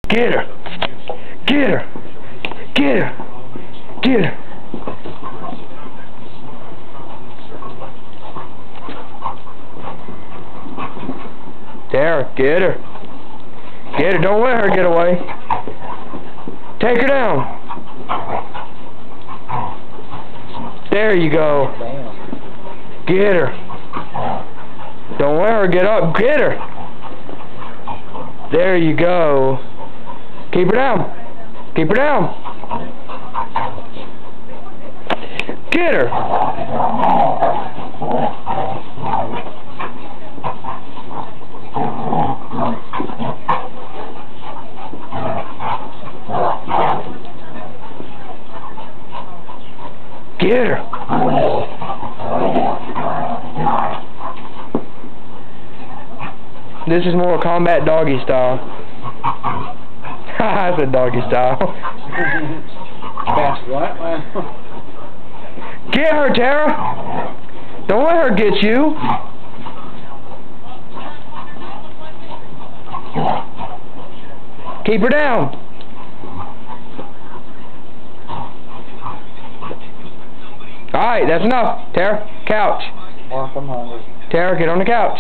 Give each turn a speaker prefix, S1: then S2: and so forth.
S1: Get her. Get her. Get her. Get her. Tara, get her. Get her. Don't let her get away. Take her down. There you go. Get her. Don't let her get up. Get her. There you go. Keep her down. Keep her down. Get her. Get her. This is more combat doggy style. I said doggy style.
S2: Fast what?
S1: Get her, Tara. Don't let her get you. Keep her down. Alright, that's enough. Tara, couch.
S2: I'm hungry.
S1: Tara, get on the couch.